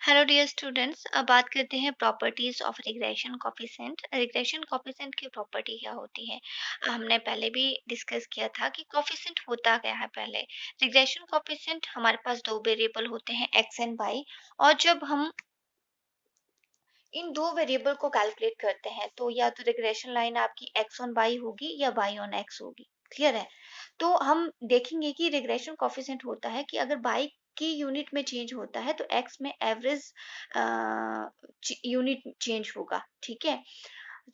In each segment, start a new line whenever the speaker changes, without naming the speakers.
Hello dear students, अब बात करते हैं properties of regression coefficient. Regression coefficient की प्रॉपर्टी क्या होती है? हमने पहले भी डिस्कस किया था कि कोफिशिएंट होता क्या है। पहले रिग्रेशन कोफिशिएंट हमारे पास दो वेरिएबल होते हैं एक्स एंड वाई, और जब हम इन दो वेरिएबल को कैलकुलेट करते हैं तो या तो रिग्रेशन लाइन आपकी एक्स ऑन वाई होगी या वाई ऑन एक्स होगी। क्लियर है? तो हम देखेंगे कि रिग्रेशन कोफिशिएंट होता है कि अगर वाई की यूनिट में चेंज होता है तो एक्स में एवरेज यूनिट चेंज होगा। ठीक है?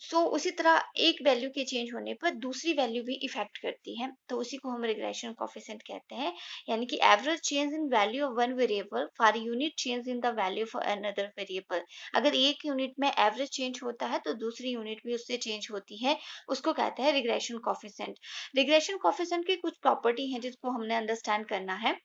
सो उसी तरह एक वैल्यू के चेंज होने पर दूसरी वैल्यू भी इफेक्ट करती है, तो उसी को हम रिग्रेशन कोफिशिएंट कहते हैं। यानी कि average change in value of one variable for unit change in the value for another variable. अगर एक यूनिट में एवरेज चेंज होता है तो दूसरी यूनिट भी उससे चेंज होती है, उसको कहते हैं रिग्रेशन कोफिशिएंट। रिग्रेशन कोफिशिएंट की कुछ प्रॉपर्टी है जिसको हमने अंडरस्टैंड करना है।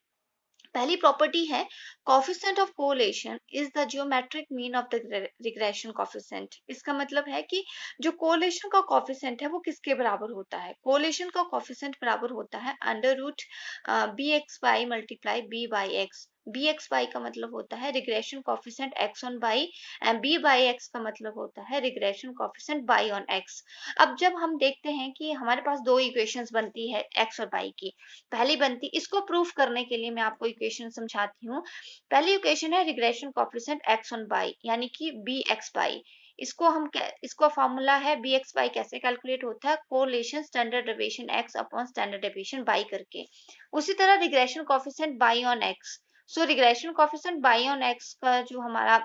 पहली प्रॉपर्टी है coefficient of correlation is the geometric mean of the regression coefficient. इसका मतलब है कि जो कोरिलेशन का कोफिशिएंट है वो किसके बराबर होता है? कोरिलेशन का कोफिशिएंट बराबर होता है under root B X Y multiply B by X. B X Y का मतलब होता है regression coefficient X on Y, and B by X का मतलब होता है regression coefficient Y on X. अब जब हम देखते हैं कि हमारे पास दो इक्वेशंस बनती है एक्स और वाई की, पहली बनती, इसको प्रूफ करने के लिए मैं आपको इक्वेशन समझाती हूँ। पहली इक्वेशन है regression coefficient X on Y यानी कि बी एक्स वाई। इसको फॉर्मूला है बी एक्स वाई कैसे कैलकुलेट होता है? Correlation standard deviation X upon standard deviation Y करके। उसी तरह regression coefficient Y on X. So regression coefficient Y on X का जो हमारा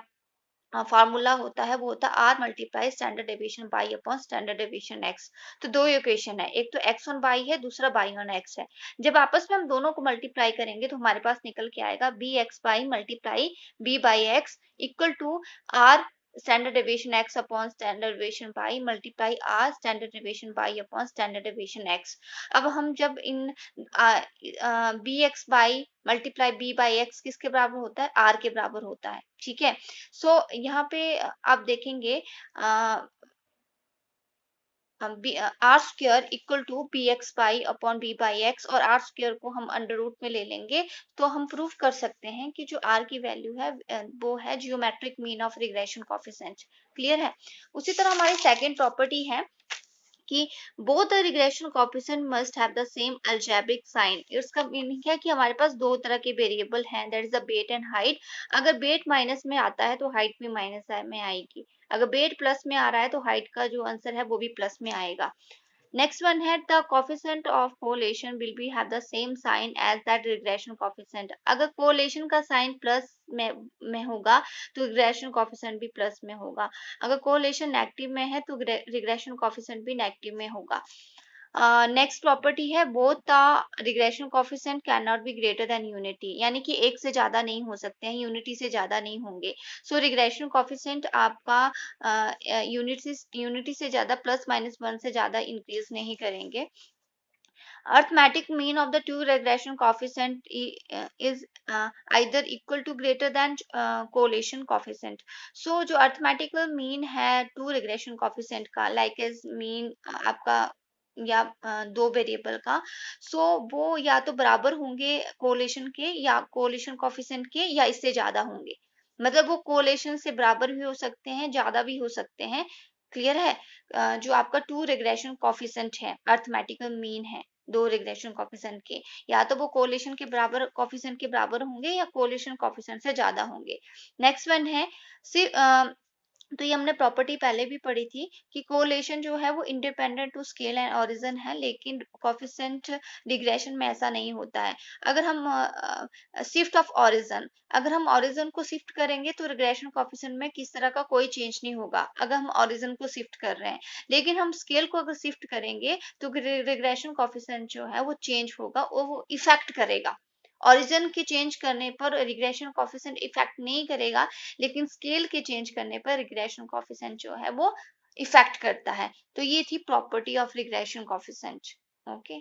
फार्मूला होता है वो होता है R multiply standard deviation by upon standard deviation X. तो दो इक्वेशन है, एक तो एक्स ऑन वाई है, दूसरा बाई ऑन एक्स है। जब आपस में हम दोनों को मल्टीप्लाई करेंगे तो हमारे पास निकल के आएगा B X Y multiply B by X equal to R standard deviation X upon standard deviation Y multiply R standard deviation by upon standard deviation X. अब हम जब इन B X Y multiply B by X किसके बराबर होता है? Are के बराबर होता है। ठीक है? सो यहाँ पे आप देखेंगे R square equal to B X by upon B by X, और आर स्क्वायर को हम अंडर रूट में ले लेंगे तो हम प्रूव कर सकते हैं कि जो आर की वैल्यू है वो है geometric mean of regression coefficient. Clear है? उसी तरह हमारी सेकेंड प्रॉपर्टी है कि both the regression coefficient must have the same algebraic sign. इसका मीनिंग है कि हमारे पास दो तरह के वेरिएबल हैं, that is the weight and height. अगर वेट माइनस में आता है तो हाइट भी माइनस में आएगी। अगर वेट प्लस में आ रहा है तो हाइट का जो आंसर है वो भी प्लस में आएगा। नेक्स्ट वन है the coefficient of correlation will be have the same sign as that regression coefficient. अगर कोरिलेशन का साइन प्लस में होगा तो रिग्रेशन कोफिशिएंट भी प्लस में होगा। अगर कोरिलेशन नेगेटिव में है तो रिग्रेशन कोफिशिएंट भी नेगेटिव में होगा। नेक्स्ट प्रॉपर्टी है both the regression coefficient can not be greater than unity, यानी कि एक से ज्यादा नहीं हो सकते हैं, यूनिटी से ज्यादा नहीं होंगे। सो रिग्रेशन कोफिशिएंट आपका यूनिटी से ज्यादा प्लस माइनस वन से ज्यादा इंक्रीज नहीं करेंगे। arithmetic mean of the two regression coefficient is either equal to greater than correlation coefficient। so जो arithmetical mean है two regression coefficient का like as mean आपका या दो वेरिएबल का, सो वो या तो बराबर होंगे कोरिलेशन के या कोरिलेशन कोफिशिएंट के, या इससे ज्यादा होंगे। मतलब वो कोरिलेशन से बराबर भी हो सकते हैं, ज्यादा भी हो सकते हैं। क्लियर है? जो आपका टू रिग्रेशन कोफिशिएंट है, अरिथमेटिकल मीन है दो रिग्रेशन कोफिशिएंट के, या तो वो कोरिलेशन के बराबर कोफिशिएंट के बराबर होंगे या कोरिलेशन कोफिशिएंट से ज्यादा होंगे। नेक्स्ट वन है तो ये हमने प्रॉपर्टी पहले भी पढ़ी थी कि कोरिलेशन जो है वो independent to scale and origin है, लेकिन कोफिशिएंट रिग्रेशन में ऐसा नहीं होता है। अगर हम शिफ्ट ऑफ ओरिजिन, अगर हम ओरिजिन को शिफ्ट करेंगे तो रिग्रेशन कोफिशिएंट में किस तरह का कोई चेंज नहीं होगा अगर हम ओरिजिन को शिफ्ट कर रहे हैं। लेकिन हम स्केल को अगर शिफ्ट करेंगे तो रिग्रेशन कोफिशिएंट जो है वो चेंज होगा और वो इफेक्ट करेगा। ओरिजिन के चेंज करने पर रिग्रेशन कोफिशिएंट इफेक्ट नहीं करेगा, लेकिन स्केल के चेंज करने पर रिग्रेशन कोफिशिएंट जो है वो इफेक्ट करता है। तो ये थी property of regression coefficient. Okay.